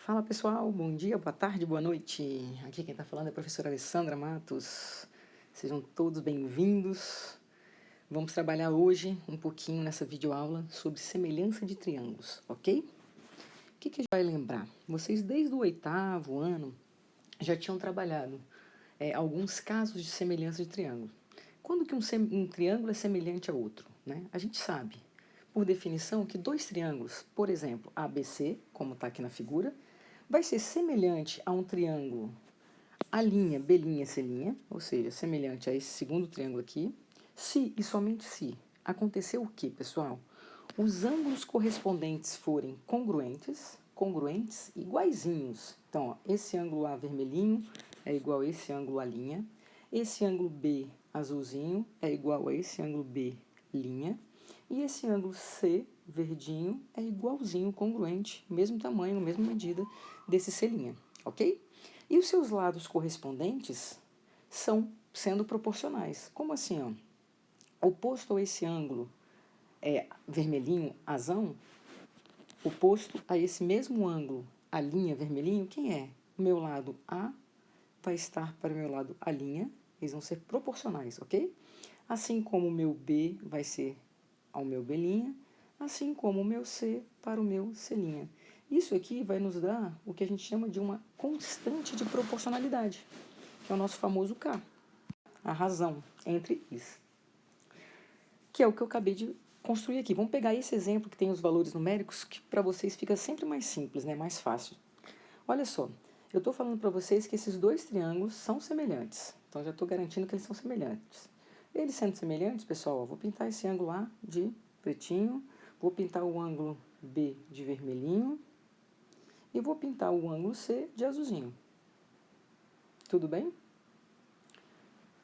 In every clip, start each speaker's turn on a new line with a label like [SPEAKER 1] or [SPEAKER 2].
[SPEAKER 1] Fala pessoal, bom dia, boa tarde, boa noite. Aqui quem está falando é a professora Alessandra Matos. Sejam todos bem-vindos. Vamos trabalhar hoje um pouquinho nessa videoaula sobre semelhança de triângulos, ok? O que a gente vai lembrar? Vocês desde o 8º ano já tinham trabalhado alguns casos de semelhança de triângulo. Quando que um triângulo é semelhante a outro, né? A gente sabe, por definição, que dois triângulos, por exemplo, ABC, como está aqui na figura, vai ser semelhante a um triângulo A', B', C', ou seja, semelhante a esse segundo triângulo aqui, se e somente se acontecer o que, pessoal? Os ângulos correspondentes forem congruentes, iguaizinhos. Então, ó, esse ângulo A vermelhinho é igual a esse ângulo A', esse ângulo B azulzinho é igual a esse ângulo B', e esse ângulo C verdinho é igualzinho, congruente, mesmo tamanho, mesma medida desse C', ok? E os seus lados correspondentes são sendo proporcionais. Como assim, ó? Oposto a esse ângulo vermelhinho, azão, oposto a esse mesmo ângulo, a linha vermelhinho, quem é? O meu lado A vai estar para o meu lado A', eles vão ser proporcionais, ok? Assim como o meu B vai ser ao meu B', assim como o meu C para o meu C'. Isso aqui vai nos dar o que a gente chama de uma constante de proporcionalidade, que é o nosso famoso K, a razão entre is, que é o que eu acabei de construir aqui. Vamos pegar esse exemplo que tem os valores numéricos, que para vocês fica sempre mais simples, né? Mais fácil. Olha só, eu estou falando para vocês que esses dois triângulos são semelhantes, então já estou garantindo que eles são semelhantes. Eles sendo semelhantes, pessoal, ó, vou pintar esse ângulo A de pretinho, vou pintar o ângulo B de vermelhinho e vou pintar o ângulo C de azulzinho. Tudo bem?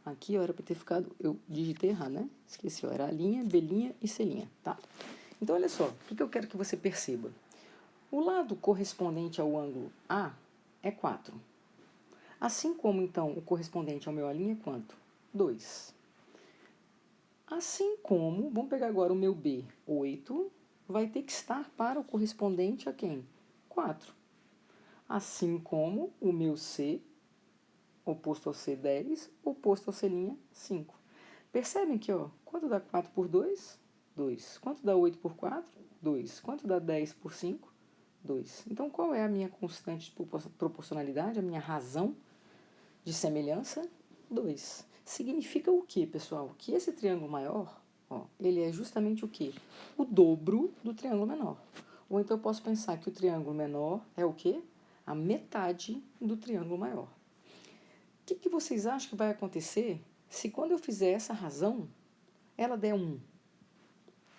[SPEAKER 1] Aqui, ó, era para ter ficado, eu digitei errado, né? Esqueci, ó, era A', B' e C', tá? Então, olha só, o que eu quero que você perceba? O lado correspondente ao ângulo A é 4. Assim como, então, o correspondente ao meu A' é quanto? 2. Assim como, vamos pegar agora o meu B, 8, vai ter que estar para o correspondente a quem? 4. Assim como o meu C, oposto ao C, 10, oposto ao C', 5. Percebem que, ó, quanto dá 4 por 2? 2. Quanto dá 8 por 4? 2. Quanto dá 10 por 5? 2. Então, qual é a minha constante de proporcionalidade, a minha razão de semelhança? 2. Significa o que, pessoal? Que esse triângulo maior, ó, ele é justamente o que? O dobro do triângulo menor. Ou então eu posso pensar que o triângulo menor é o quê? A metade do triângulo maior. O que vocês acham que vai acontecer se quando eu fizer essa razão, ela der 1?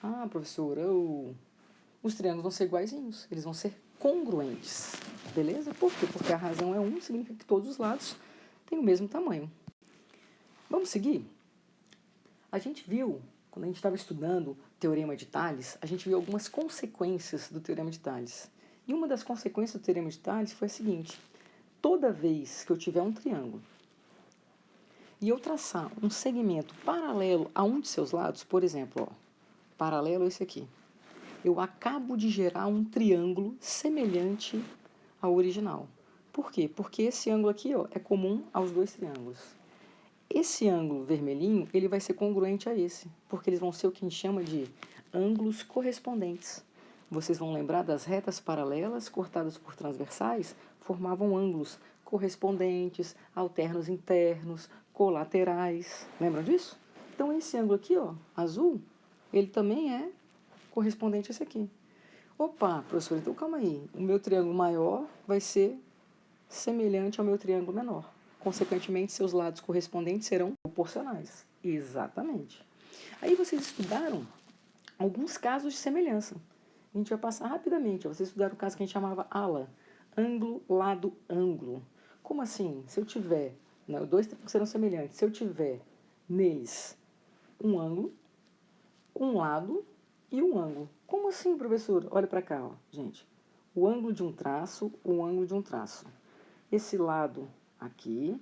[SPEAKER 1] Ah, professora, os triângulos vão ser iguaizinhos, eles vão ser congruentes, beleza? Por quê? Porque a razão é 1, significa que todos os lados têm o mesmo tamanho. Vamos seguir? A gente viu, quando a gente estava estudando o Teorema de Tales, a gente viu algumas consequências do Teorema de Tales. E uma das consequências do Teorema de Tales foi a seguinte: toda vez que eu tiver um triângulo e eu traçar um segmento paralelo a um de seus lados, por exemplo, ó, paralelo a esse aqui, eu acabo de gerar um triângulo semelhante ao original. Por quê? Porque esse ângulo aqui, ó, é comum aos dois triângulos. Esse ângulo vermelhinho, ele vai ser congruente a esse, porque eles vão ser o que a gente chama de ângulos correspondentes. Vocês vão lembrar das retas paralelas cortadas por transversais, formavam ângulos correspondentes, alternos internos, colaterais. Lembram disso? Então, esse ângulo aqui, ó, azul, ele também é correspondente a esse aqui. Opa, professor, então calma aí. O meu triângulo maior vai ser semelhante ao meu triângulo menor. Consequentemente, seus lados correspondentes serão proporcionais. Exatamente. Aí vocês estudaram alguns casos de semelhança. A gente vai passar rapidamente. Vocês estudaram o caso que a gente chamava ala, ângulo, lado, ângulo. Como assim? Se eu tiver, não, dois triângulos serão semelhantes. Se eu tiver neles um ângulo, um lado e um ângulo. Como assim, professor? Olha para cá, ó, gente. O ângulo de um traço, o ângulo de um traço. Esse lado aqui,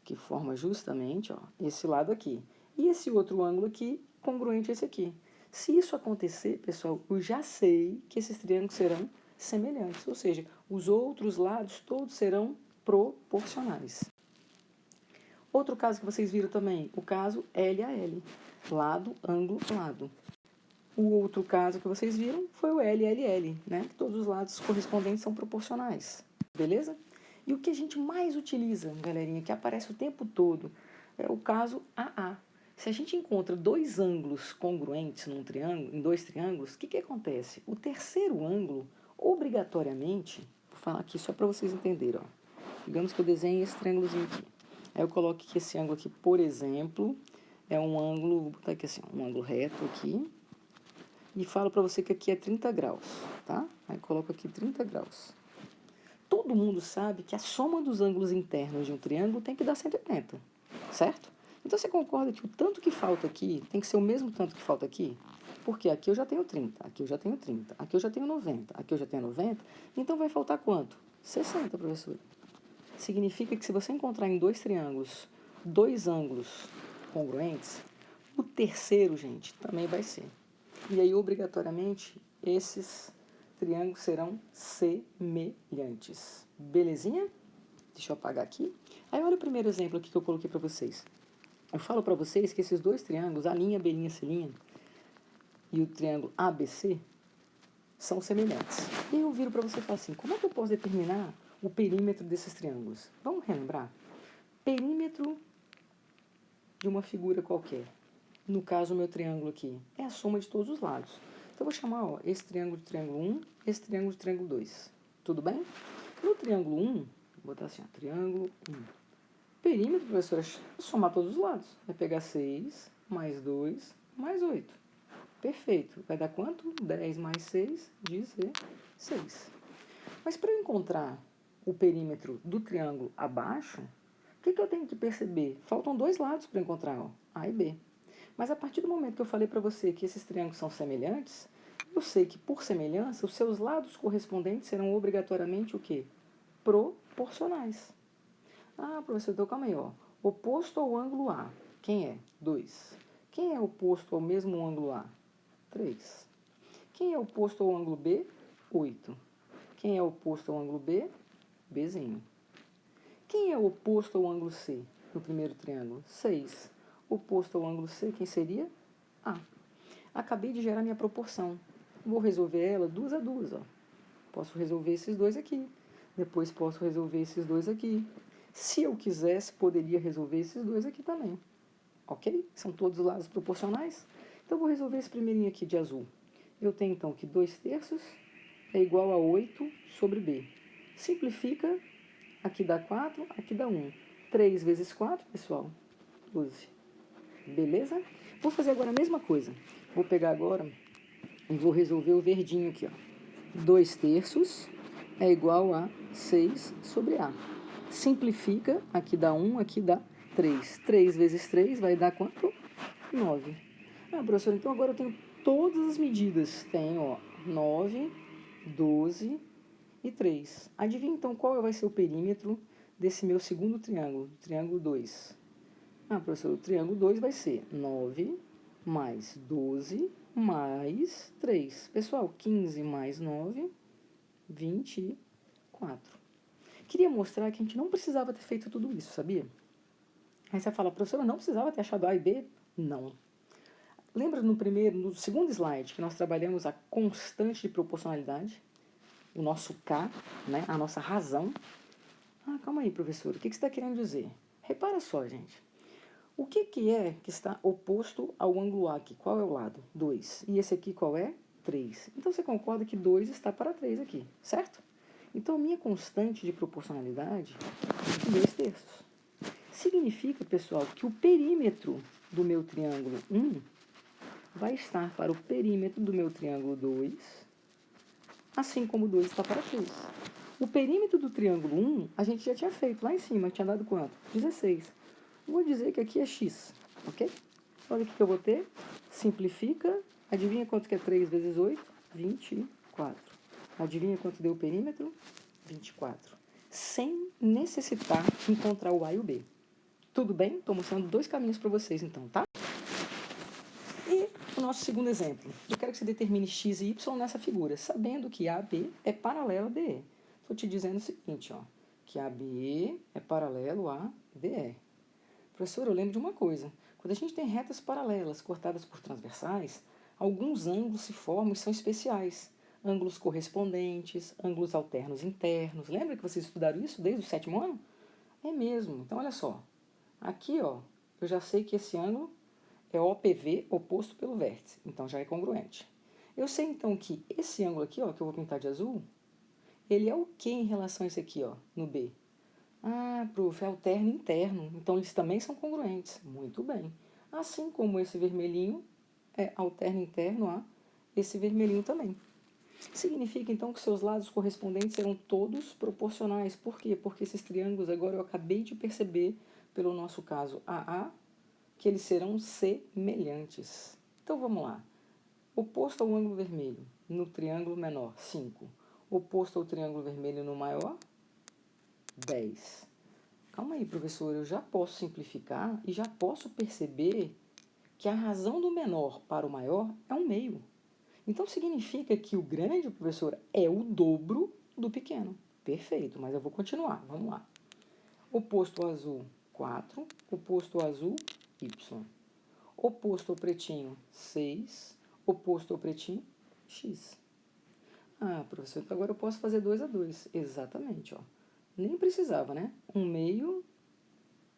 [SPEAKER 1] que forma justamente, ó, esse lado aqui. E esse outro ângulo aqui, congruente a esse aqui. Se isso acontecer, pessoal, eu já sei que esses triângulos serão semelhantes, ou seja, os outros lados todos serão proporcionais. Outro caso que vocês viram também, o caso L a L, lado, ângulo, lado. O outro caso que vocês viram foi o LLL, né? Todos os lados correspondentes são proporcionais, beleza? E o que a gente mais utiliza, galerinha, que aparece o tempo todo, é o caso AA. Se a gente encontra dois ângulos congruentes num triângulo, em dois triângulos, o que acontece? O terceiro ângulo, obrigatoriamente, vou falar aqui só para vocês entenderem, ó. Digamos que eu desenhe esse triângulozinho aqui. Aí eu coloco que esse ângulo aqui, por exemplo, é um ângulo, vou botar aqui assim, um ângulo reto aqui, e falo para você que aqui é 30 graus, tá? Aí coloco aqui 30 graus. Todo mundo sabe que a soma dos ângulos internos de um triângulo tem que dar 180, certo? Então você concorda que o tanto que falta aqui tem que ser o mesmo tanto que falta aqui? Porque aqui eu já tenho 30, aqui eu já tenho 30, aqui eu já tenho 90, aqui eu já tenho 90, então vai faltar quanto? 60, professor. Significa que se você encontrar em dois triângulos, dois ângulos congruentes, o terceiro, gente, também vai ser. E aí, obrigatoriamente, esses triângulos serão semelhantes. Belezinha? Deixa eu apagar aqui. Aí, olha o primeiro exemplo aqui que eu coloquei para vocês. Eu falo para vocês que esses dois triângulos, a linha, B', C' e o triângulo ABC, são semelhantes. E eu viro para você e falo assim, como é que eu posso determinar o perímetro desses triângulos? Vamos relembrar? Perímetro de uma figura qualquer. No caso, o meu triângulo aqui é a soma de todos os lados. Então, eu vou chamar esse triângulo de triângulo 1, esse triângulo de triângulo 2. Tudo bem? No triângulo 1, vou botar assim, ó, triângulo 1. Perímetro, professora, é somar todos os lados. Vai pegar 6, mais 2, mais 8. Perfeito. Vai dar quanto? 10 mais 6, 16. Mas para eu encontrar o perímetro do triângulo abaixo, o que eu tenho que perceber? Faltam dois lados para encontrar, ó, A e B. Mas a partir do momento que eu falei para você que esses triângulos são semelhantes, eu sei que, por semelhança, os seus lados correspondentes serão obrigatoriamente o quê? Proporcionais. Ah, professor, então calma aí, ó. Oposto ao ângulo A, quem é? 2. Quem é oposto ao mesmo ângulo A? 3. Quem é oposto ao ângulo B? 8. Quem é oposto ao ângulo B? Bzinho. Quem é oposto ao ângulo C no primeiro triângulo? 6. Oposto ao ângulo C, quem seria? A. Acabei de gerar minha proporção. Vou resolver ela 2 a 2, ó. Posso resolver esses dois aqui. Depois posso resolver esses dois aqui. Se eu quisesse, poderia resolver esses dois aqui também. Ok? São todos os lados proporcionais? Então, eu vou resolver esse primeirinho aqui de azul. Eu tenho, então, que 2/3 é igual a 8 sobre B. Simplifica. Aqui dá 4, aqui dá 1. 3 vezes 4, pessoal, 12. Beleza? Vou fazer agora a mesma coisa. Vou pegar agora e vou resolver o verdinho aqui, ó. 2/3 é igual a 6 sobre A. Simplifica, aqui dá 1, aqui dá 3. 3 vezes 3 vai dar quanto? 9. Ah, professor, então agora eu tenho todas as medidas. Tenho, ó, 9, 12 e 3. Adivinha então qual vai ser o perímetro desse meu segundo triângulo, triângulo 2? Ah, professor, o triângulo 2 vai ser 9 mais 12 mais 3. Pessoal, 15 mais 9, 24. Queria mostrar que a gente não precisava ter feito tudo isso, sabia? Aí você fala, professora, não precisava ter achado A e B? Não. Lembra no segundo slide, que nós trabalhamos a constante de proporcionalidade? O nosso K, né? A nossa razão. Ah, calma aí, professor, o que você está querendo dizer? Repara só, gente. O que é que está oposto ao ângulo A aqui? Qual é o lado? 2. E esse aqui qual é? 3. Então, você concorda que 2 está para 3 aqui, certo? Então, a minha constante de proporcionalidade é 2/3. Significa, pessoal, que o perímetro do meu triângulo 1 vai estar para o perímetro do meu triângulo 2, assim como o 2 está para 3. O perímetro do triângulo 1, a gente já tinha feito lá em cima, tinha dado quanto? 16. Vou dizer que aqui é x, ok? Olha o que eu vou ter. Simplifica. Adivinha quanto que é 3 vezes 8? 24. Adivinha quanto deu o perímetro? 24. Sem necessitar encontrar o A e o B. Tudo bem? Estou mostrando dois caminhos para vocês, então, tá? E para o nosso segundo exemplo. Eu quero que você determine x e y nessa figura, sabendo que AB é paralelo a DE. Estou te dizendo o seguinte, ó, que AB é paralelo a DE. Professor, eu lembro de uma coisa. Quando a gente tem retas paralelas cortadas por transversais, alguns ângulos se formam e são especiais. Ângulos correspondentes, ângulos alternos internos. Lembra que vocês estudaram isso desde o 7º ano? É mesmo. Então, olha só. Aqui, ó, eu já sei que esse ângulo é OPV, oposto pelo vértice. Então, já é congruente. Eu sei, então, que esse ângulo aqui, ó, que eu vou pintar de azul, ele é o que em relação a esse aqui, ó, no B? Ah, prof, é alterno interno. Então, eles também são congruentes. Muito bem. Assim como esse vermelhinho é alterno interno a esse vermelhinho também. Significa, então, que seus lados correspondentes serão todos proporcionais. Por quê? Porque esses triângulos, agora eu acabei de perceber, pelo nosso caso AA, que eles serão semelhantes. Então, vamos lá. Oposto ao ângulo vermelho no triângulo menor, 5. Oposto ao triângulo vermelho no maior, 10. Calma aí, professor, eu já posso simplificar e já posso perceber que a razão do menor para o maior é 1/2. Então, significa que o grande, professor, é o dobro do pequeno. Perfeito, mas eu vou continuar. Vamos lá. Oposto ao azul, 4. Oposto ao azul, y. Oposto ao pretinho, 6. Oposto ao pretinho, x. Ah, professor, então agora eu posso fazer 2 a 2. Exatamente, ó. Nem precisava, né? 1/2,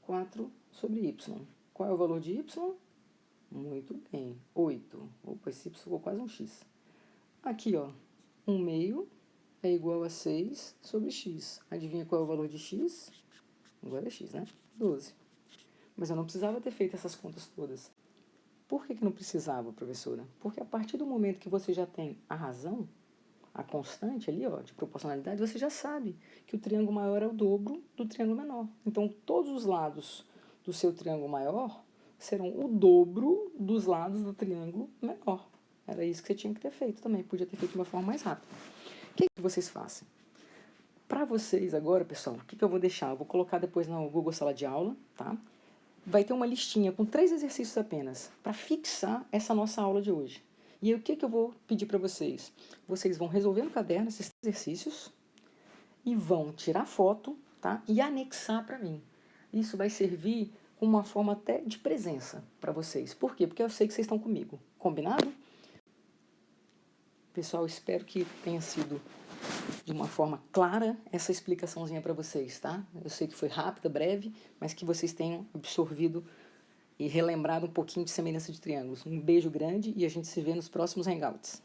[SPEAKER 1] 4 sobre y. Qual é o valor de y? Muito bem, 8. Opa, esse y ficou quase um x. Aqui, ó, 1/2 é igual a 6 sobre x. Adivinha qual é o valor de x? Agora é x, né? 12. Mas eu não precisava ter feito essas contas todas. Por que não precisava, professora? Porque a partir do momento que você já tem a razão, a constante ali, ó, de proporcionalidade, você já sabe que o triângulo maior é o dobro do triângulo menor. Então, todos os lados do seu triângulo maior serão o dobro dos lados do triângulo menor. Era isso que você tinha que ter feito também. Podia ter feito de uma forma mais rápida. O que vocês fazem? Para vocês agora, pessoal, o que eu vou deixar? Eu vou colocar depois no Google Sala de Aula, tá? Vai ter uma listinha com 3 exercícios apenas para fixar essa nossa aula de hoje. E aí, o que eu vou pedir para vocês? Vocês vão resolver no caderno esses exercícios e vão tirar foto, tá? E anexar para mim. Isso vai servir como uma forma até de presença para vocês. Por quê? Porque eu sei que vocês estão comigo. Combinado? Pessoal, espero que tenha sido de uma forma clara essa explicaçãozinha para vocês, tá? Eu sei que foi rápida, breve, mas que vocês tenham absorvido e relembrado um pouquinho de semelhança de triângulos. Um beijo grande e a gente se vê nos próximos Hangouts.